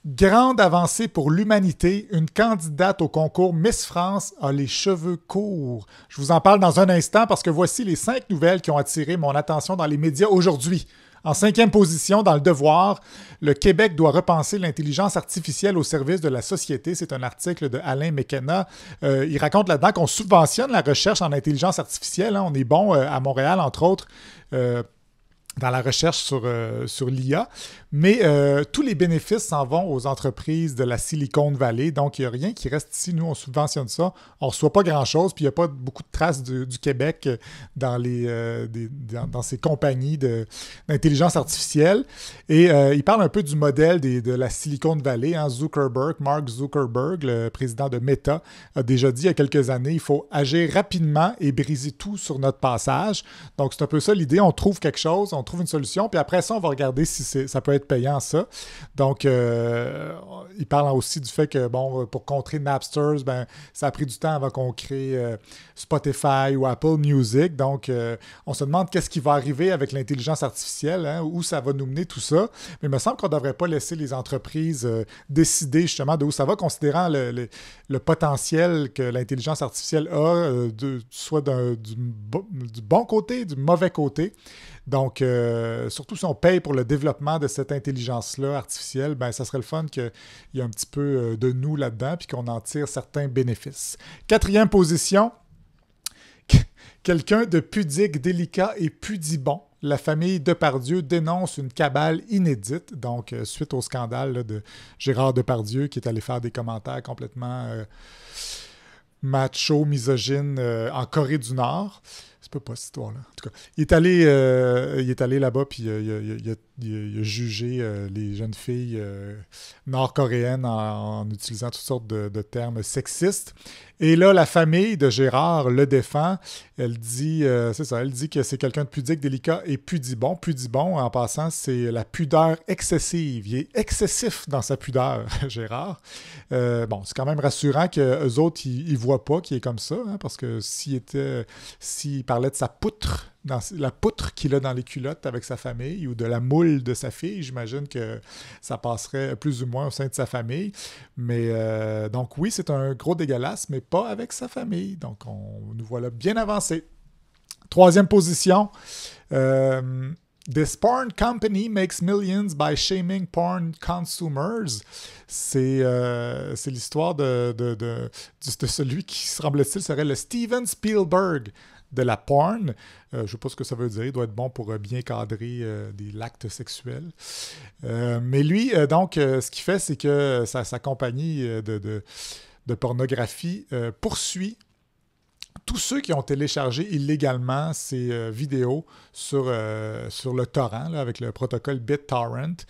Grande avancée pour l'humanité, une candidate au concours Miss France a les cheveux courts. Je vous en parle dans un instant parce que voici les 5 nouvelles qui ont attiré mon attention dans les médias aujourd'hui. En 5e position, dans le Devoir, le Québec doit repenser l'intelligence artificielle au service de la société. C'est un article de Alain McKenna. Il raconte là-dedans qu'on subventionne la recherche en intelligence artificielle. On est bon à Montréal, entre autres. Dans la recherche sur l'IA, mais tous les bénéfices s'en vont aux entreprises de la Silicon Valley, donc il n'y a rien qui reste ici. Nous, on subventionne ça, on ne reçoit pas grand-chose, puis il n'y a pas beaucoup de traces du Québec dans ces compagnies d'intelligence artificielle. Et il parle un peu du modèle de la Silicon Valley. Mark Zuckerberg, le président de Meta, a déjà dit il y a quelques années, il faut agir rapidement et briser tout sur notre passage. Donc, c'est un peu ça l'idée, on trouve quelque chose, on trouve une solution, puis après ça, on va regarder si ça peut être payant, ça. Donc, il parle aussi du fait que, bon, pour contrer Napster, ça a pris du temps avant qu'on crée Spotify ou Apple Music. Donc, on se demande qu'est-ce qui va arriver avec l'intelligence artificielle, où ça va nous mener tout ça. Mais il me semble qu'on ne devrait pas laisser les entreprises décider justement d'où ça va, considérant le potentiel que l'intelligence artificielle a, soit du bon côté, du mauvais côté. Donc, surtout si on paye pour le développement de cette intelligence-là artificielle, ça serait le fun qu'il y ait un petit peu de nous là-dedans puis qu'on en tire certains bénéfices. 4e position, quelqu'un de pudique, délicat et pudibond. La famille Depardieu dénonce une cabale inédite, donc suite au scandale là, de Gérard Depardieu qui est allé faire des commentaires complètement macho, misogyne en Corée du Nord. C'est pas cette histoire-là. En tout cas, il est allé là-bas puis il a jugé les jeunes filles nord-coréennes en utilisant toutes sortes de termes sexistes. Et là, la famille de Gérard le défend. Elle dit, elle dit que c'est quelqu'un de pudique, délicat et pudibond. Pudibond, en passant, c'est la pudeur excessive. Il est excessif dans sa pudeur, Gérard. C'est quand même rassurant qu'eux autres, ils ne voient pas qu'il est comme ça, parce que s'il parlait de sa poutre, la poutre qu'il a dans les culottes avec sa famille ou de la moule de sa fille, j'imagine que ça passerait plus ou moins au sein de sa famille. Mais donc oui, c'est un gros dégueulasse, mais pas avec sa famille. Donc nous voilà bien avancés. 3e position. This porn company makes millions by shaming porn consumers. C'est l'histoire de celui qui, semble-t-il, serait le Steven Spielberg de la porn. Je ne sais pas ce que ça veut dire. Il doit être bon pour bien cadrer l'acte sexuel. Mais lui, ce qu'il fait, c'est que sa compagnie de pornographie poursuit tous ceux qui ont téléchargé illégalement ces vidéos sur le torrent, là, avec le protocole BitTorrent.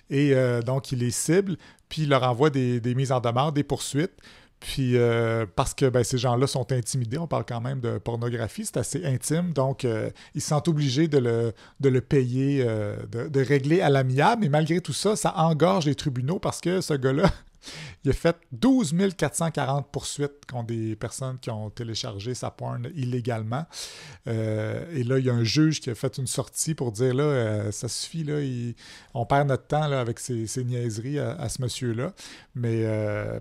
Et donc, il les cible, puis il leur envoie des mises en demeure, des poursuites. Puis, parce que ces gens-là sont intimidés, on parle quand même de pornographie, c'est assez intime, donc ils se sentent obligés de le payer, de régler à l'amiable, mais malgré tout ça, ça engorge les tribunaux parce que ce gars-là, il a fait 12 440 poursuites contre des personnes qui ont téléchargé sa porn illégalement. Et là, il y a un juge qui a fait une sortie pour dire là, ça suffit, là, on perd notre temps là, avec ces niaiseries à ce monsieur-là. Mais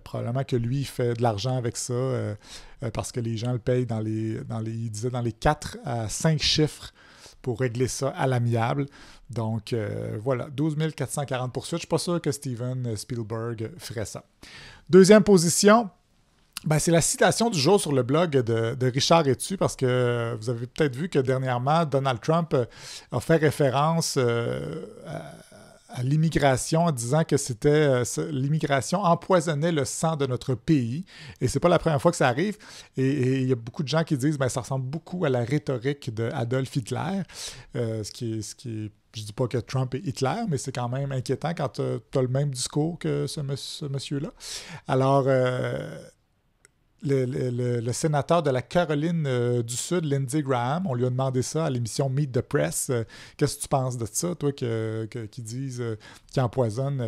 probablement que lui, il fait de l'argent avec ça parce que les gens le payent il disait dans les 4 à 5 chiffres pour régler ça à l'amiable. Donc, voilà, 12 440 poursuites. Je ne suis pas sûr que Steven Spielberg ferait ça. 2e position, c'est la citation du jour sur le blog de Richard Etu, parce que vous avez peut-être vu que dernièrement, Donald Trump a fait référence à l'immigration en disant que l'immigration empoisonnait le sang de notre pays. Et c'est pas la première fois que ça arrive. Et il y a beaucoup de gens qui disent ça ressemble beaucoup à la rhétorique d'Adolf Hitler, ce qui est je dis pas que Trump est Hitler, mais c'est quand même inquiétant quand tu as le même discours que ce monsieur-là. Alors, le sénateur de la Caroline du Sud, Lindsey Graham, on lui a demandé ça à l'émission Meet the Press. Qu'est-ce que tu penses de ça, toi, qui disent qu'ils empoisonnent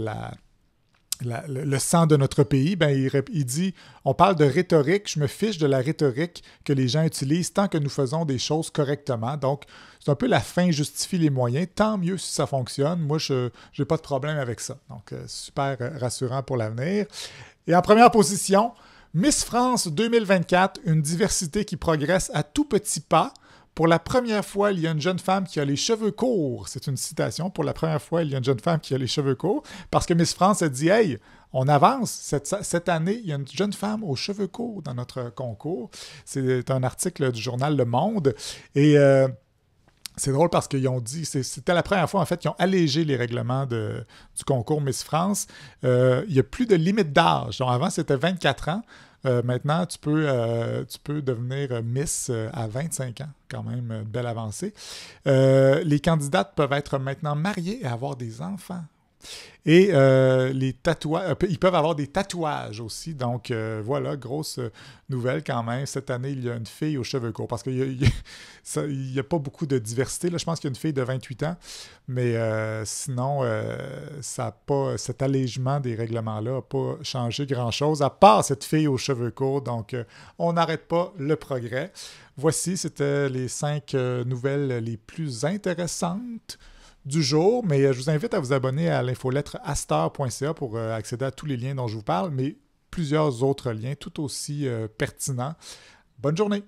le sang de notre pays, ben, il dit, on parle de rhétorique, je me fiche de la rhétorique que les gens utilisent tant que nous faisons des choses correctement. Donc, c'est un peu la fin justifie les moyens. Tant mieux si ça fonctionne. Moi, je n'ai pas de problème avec ça. Donc, super rassurant pour l'avenir. Et en première position, Miss France 2024, une diversité qui progresse à tout petits pas. Pour la première fois, il y a une jeune femme qui a les cheveux courts. C'est une citation. Pour la première fois, il y a une jeune femme qui a les cheveux courts. Parce que Miss France a dit, hey, on avance. Cette année, il y a une jeune femme aux cheveux courts dans notre concours. C'est un article du journal Le Monde. Et c'est drôle parce qu'ils ont dit, c'était la première fois en fait qu'ils ont allégé les règlements du concours Miss France. Il n'y a plus de limite d'âge. Donc avant, c'était 24 ans. Maintenant, tu peux devenir Miss à 25 ans, quand même une belle avancée. Les candidates peuvent être maintenant mariées et avoir des enfants. Et les tatouages, ils peuvent avoir des tatouages aussi. Donc voilà, grosse nouvelle quand même. Cette année, il y a une fille aux cheveux courts parce qu'il n'y a pas beaucoup de diversité. Là, je pense qu'il y a une fille de 28 ans. Mais sinon, ça a pas, cet allègement des règlements-là n'a pas changé grand-chose, à part cette fille aux cheveux courts. Donc, on n'arrête pas le progrès. Voici, c'était les 5 nouvelles les plus intéressantes du jour, mais je vous invite à vous abonner à l'infolettre astor.ca pour accéder à tous les liens dont je vous parle, mais plusieurs autres liens tout aussi pertinents. Bonne journée!